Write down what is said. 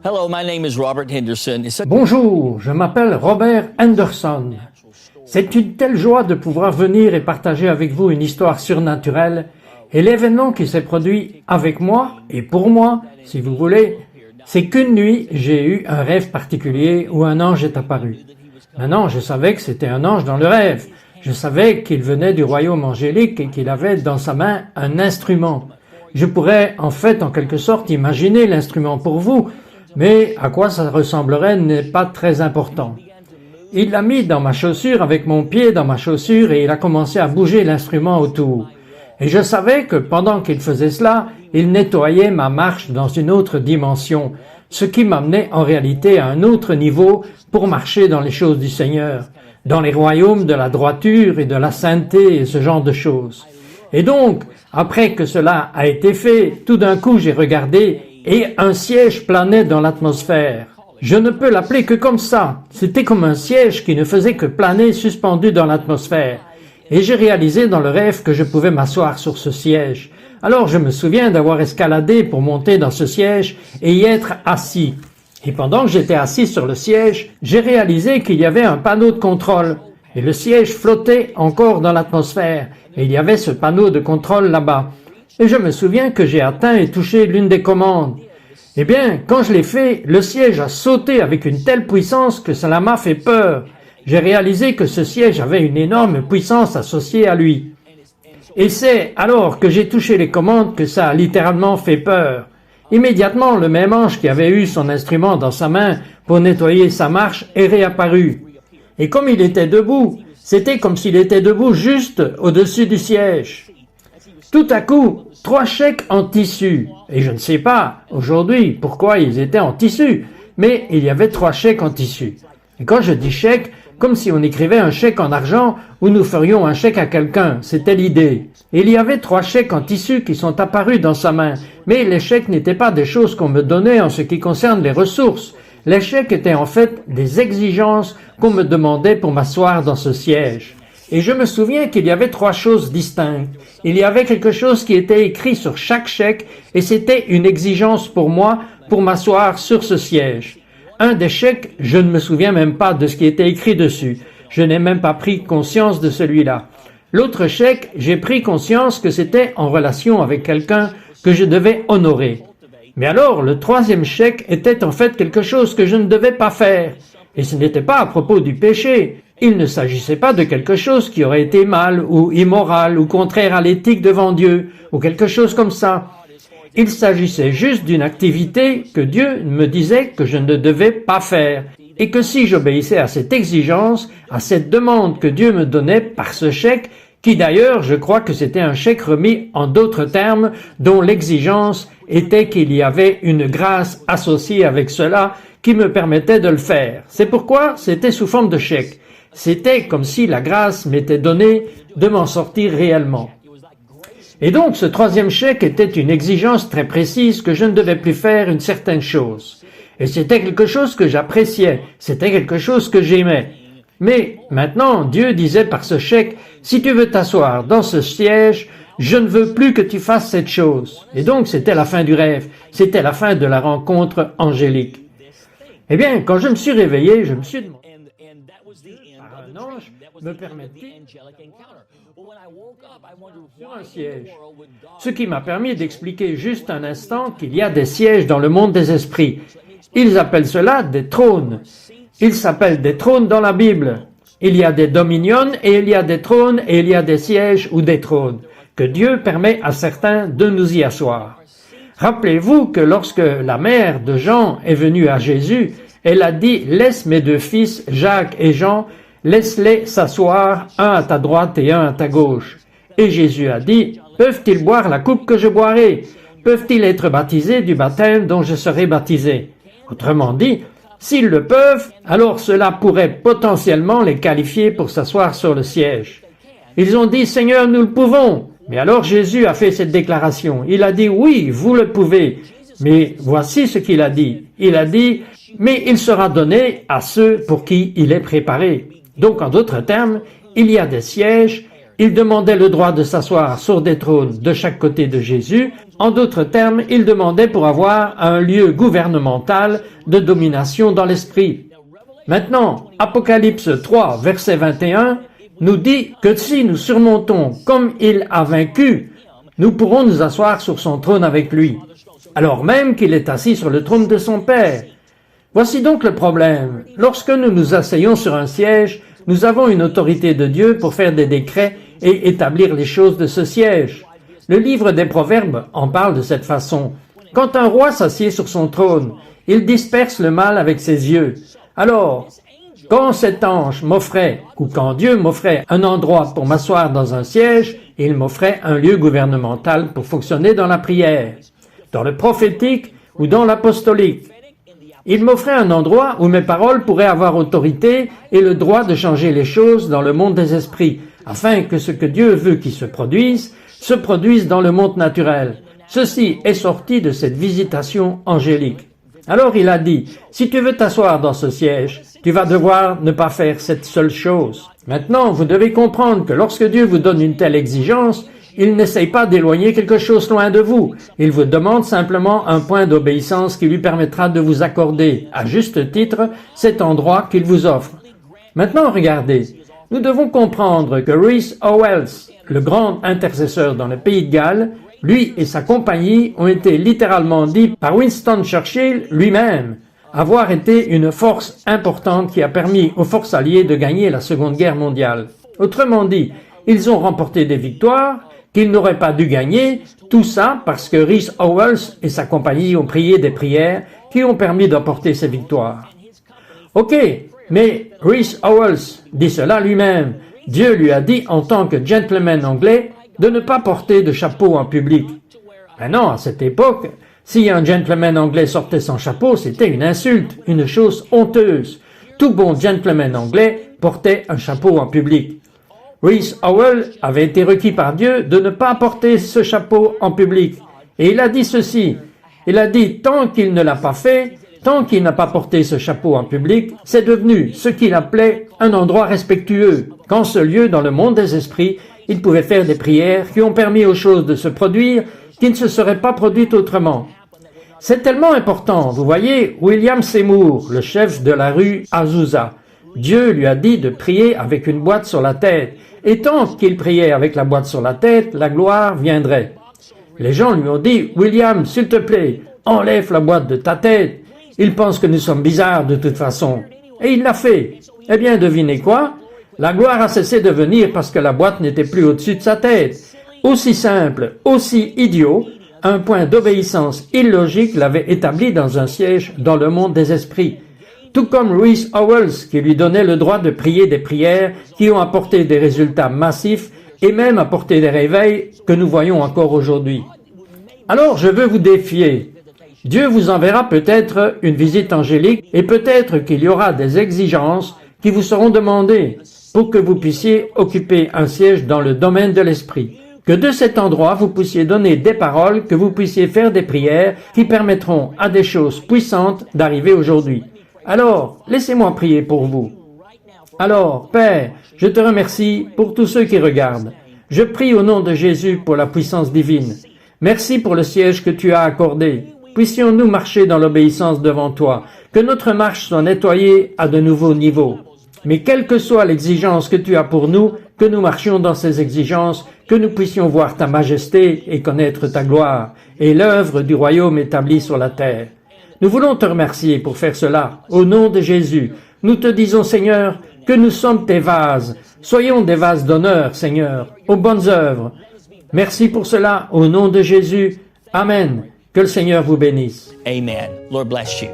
Hello, my name is Robert Henderson. Bonjour, je m'appelle Robert Henderson. C'est une telle joie de pouvoir venir et partager avec vous une histoire surnaturelle et l'événement qui s'est produit avec moi et pour moi, si vous voulez, c'est qu'une nuit, j'ai eu un rêve particulier où un ange est apparu. Maintenant, je savais que c'était un ange dans le rêve. Je savais qu'il venait du royaume angélique et qu'il avait dans sa main un instrument. Je pourrais, en fait, en quelque sorte, imaginer l'instrument pour vous, mais à quoi ça ressemblerait n'est pas très important. Il l'a mis dans ma chaussure avec mon pied dans ma chaussure et il a commencé à bouger l'instrument autour. Et je savais que pendant qu'il faisait cela, il nettoyait ma marche dans une autre dimension, ce qui m'amenait en réalité à un autre niveau pour marcher dans les choses du Seigneur, dans les royaumes de la droiture et de la sainteté et ce genre de choses. Et donc, après que cela a été fait, tout d'un coup j'ai regardé et un siège planait dans l'atmosphère. Je ne peux l'appeler que comme ça. C'était comme un siège qui ne faisait que planer suspendu dans l'atmosphère. Et j'ai réalisé dans le rêve que je pouvais m'asseoir sur ce siège. Alors je me souviens d'avoir escaladé pour monter dans ce siège et y être assis. Et pendant que j'étais assis sur le siège, j'ai réalisé qu'il y avait un panneau de contrôle. Et le siège flottait encore dans l'atmosphère. Et il y avait ce panneau de contrôle là-bas. Et je me souviens que j'ai atteint et touché l'une des commandes. Eh bien, quand je l'ai fait, le siège a sauté avec une telle puissance que cela m'a fait peur. J'ai réalisé que ce siège avait une énorme puissance associée à lui. Et c'est alors que j'ai touché les commandes que ça a littéralement fait peur. Immédiatement, le même ange qui avait eu son instrument dans sa main pour nettoyer sa marche est réapparu. Et comme il était debout, c'était comme s'il était debout juste au-dessus du siège. Tout à coup, 3 chèques en tissu. Et je ne sais pas aujourd'hui pourquoi ils étaient en tissu, mais il y avait 3 chèques en tissu. Et quand je dis chèque, comme si on écrivait un chèque en argent ou nous ferions un chèque à quelqu'un, c'était l'idée. Et il y avait 3 chèques en tissu qui sont apparus dans sa main, mais les chèques n'étaient pas des choses qu'on me donnait en ce qui concerne les ressources. Les chèques étaient en fait des exigences qu'on me demandait pour m'asseoir dans ce siège. Et je me souviens qu'il y avait 3 choses distinctes. Il y avait quelque chose qui était écrit sur chaque chèque et c'était une exigence pour moi pour m'asseoir sur ce siège. Un des chèques, je ne me souviens même pas de ce qui était écrit dessus. Je n'ai même pas pris conscience de celui-là. L'autre chèque, j'ai pris conscience que c'était en relation avec quelqu'un que je devais honorer. Mais alors, le 3e chèque était en fait quelque chose que je ne devais pas faire. Et ce n'était pas à propos du péché. Il ne s'agissait pas de quelque chose qui aurait été mal ou immoral ou contraire à l'éthique devant Dieu ou quelque chose comme ça. Il s'agissait juste d'une activité que Dieu me disait que je ne devais pas faire et que si j'obéissais à cette exigence, à cette demande que Dieu me donnait par ce chèque, qui d'ailleurs je crois que c'était un chèque remis en d'autres termes dont l'exigence était qu'il y avait une grâce associée avec cela qui me permettait de le faire. C'est pourquoi c'était sous forme de chèque. C'était comme si la grâce m'était donnée de m'en sortir réellement. Et donc ce 3e chèque était une exigence très précise que je ne devais plus faire une certaine chose. Et c'était quelque chose que j'appréciais, c'était quelque chose que j'aimais. Mais maintenant, Dieu disait par ce chèque, si tu veux t'asseoir dans ce siège, je ne veux plus que tu fasses cette chose. Et donc c'était la fin du rêve, c'était la fin de la rencontre angélique. Eh bien, quand je me suis réveillé, je me suis demandé, par un ange, me permet-il sur un siège. Ce qui m'a permis d'expliquer juste un instant qu'il y a des sièges dans le monde des esprits. Ils appellent cela des trônes. Ils s'appellent des trônes dans la Bible. Il y a des dominions et il y a des trônes et il y a des sièges ou des trônes que Dieu permet à certains de nous y asseoir. Rappelez-vous que lorsque la mère de Jean est venue à Jésus, elle a dit « Laisse mes 2 fils, Jacques et Jean, laisse-les s'asseoir, un à ta droite et un à ta gauche. » Et Jésus a dit « Peuvent-ils boire la coupe que je boirai? Peuvent-ils être baptisés du baptême dont je serai baptisé ?» Autrement dit, s'ils le peuvent, alors cela pourrait potentiellement les qualifier pour s'asseoir sur le siège. Ils ont dit « Seigneur, nous le pouvons !» Mais alors Jésus a fait cette déclaration. Il a dit « Oui, vous le pouvez !» Mais voici ce qu'il a dit. Il a dit « Mais il sera donné à ceux pour qui il est préparé. » Donc en d'autres termes, il y a des sièges il demandait le droit de s'asseoir sur des trônes de chaque côté de Jésus. En d'autres termes, il demandait pour avoir un lieu gouvernemental de domination dans l'esprit. Maintenant, Apocalypse 3, verset 21, nous dit que si nous surmontons comme il a vaincu, nous pourrons nous asseoir sur son trône avec lui, alors même qu'il est assis sur le trône de son Père. Voici donc le problème. Lorsque nous nous asseyons sur un siège, nous avons une autorité de Dieu pour faire des décrets et établir les choses de ce siège. Le livre des Proverbes en parle de cette façon. Quand un roi s'assied sur son trône, il disperse le mal avec ses yeux. Alors, quand cet ange m'offrait, ou quand Dieu m'offrait un endroit pour m'asseoir dans un siège, il m'offrait un lieu gouvernemental pour fonctionner dans la prière, dans le prophétique ou dans l'apostolique. Il m'offrait un endroit où mes paroles pourraient avoir autorité et le droit de changer les choses dans le monde des esprits, afin que ce que Dieu veut qu'il se produise dans le monde naturel. Ceci est sorti de cette visitation angélique. Alors il a dit, si tu veux t'asseoir dans ce siège, tu vas devoir ne pas faire cette seule chose. Maintenant, vous devez comprendre que lorsque Dieu vous donne une telle exigence, il n'essaye pas d'éloigner quelque chose loin de vous. Il vous demande simplement un point d'obéissance qui lui permettra de vous accorder, à juste titre, cet endroit qu'il vous offre. Maintenant, regardez. Nous devons comprendre que Rhys Howells, le grand intercesseur dans le pays de Galles, lui et sa compagnie ont été littéralement dit par Winston Churchill lui-même avoir été une force importante qui a permis aux forces alliées de gagner la Seconde Guerre mondiale. Autrement dit, ils ont remporté des victoires qu'ils n'auraient pas dû gagner, tout ça parce que Rhys Howells et sa compagnie ont prié des prières qui ont permis d'emporter ces victoires. Ok, mais Rhys Howells dit cela lui-même. Dieu lui a dit en tant que gentleman anglais de ne pas porter de chapeau en public. Maintenant, à cette époque, si un gentleman anglais sortait sans chapeau, c'était une insulte, une chose honteuse. Tout bon gentleman anglais portait un chapeau en public. Rhys Howells avait été requis par Dieu de ne pas porter ce chapeau en public. Et il a dit ceci. Il a dit, tant qu'il ne l'a pas fait, tant qu'il n'a pas porté ce chapeau en public, c'est devenu ce qu'il appelait un endroit respectueux. Qu'en ce lieu, dans le monde des esprits, il pouvait faire des prières qui ont permis aux choses de se produire qui ne se seraient pas produites autrement. C'est tellement important. Vous voyez, William Seymour, le chef de la rue Azusa, Dieu lui a dit de prier avec une boîte sur la tête. Et tant qu'il priait avec la boîte sur la tête, la gloire viendrait. Les gens lui ont dit, William, s'il te plaît, enlève la boîte de ta tête. Il pense que nous sommes bizarres de toute façon. Et il l'a fait. Eh bien, devinez quoi? La gloire a cessé de venir parce que la boîte n'était plus au-dessus de sa tête. Aussi simple, aussi idiot, un point d'obéissance illogique l'avait établi dans un siège dans le monde des esprits. Tout comme Rhys Howells qui lui donnait le droit de prier des prières qui ont apporté des résultats massifs et même apporté des réveils que nous voyons encore aujourd'hui. Alors je veux vous défier. Dieu vous enverra peut-être une visite angélique et peut-être qu'il y aura des exigences qui vous seront demandées pour que vous puissiez occuper un siège dans le domaine de l'esprit. Que de cet endroit vous puissiez donner des paroles, que vous puissiez faire des prières qui permettront à des choses puissantes d'arriver aujourd'hui. Alors, laissez-moi prier pour vous. Alors, Père, je te remercie pour tous ceux qui regardent. Je prie au nom de Jésus pour la puissance divine. Merci pour le siège que tu as accordé. Puissions-nous marcher dans l'obéissance devant toi, que notre marche soit nettoyée à de nouveaux niveaux. Mais quelle que soit l'exigence que tu as pour nous, que nous marchions dans ces exigences, que nous puissions voir ta majesté et connaître ta gloire, et l'œuvre du royaume établie sur la terre. Nous voulons te remercier pour faire cela, au nom de Jésus. Nous te disons, Seigneur, que nous sommes tes vases. Soyons des vases d'honneur, Seigneur, aux bonnes œuvres. Merci pour cela, au nom de Jésus. Amen. Que le Seigneur vous bénisse. Amen. Lord bless you.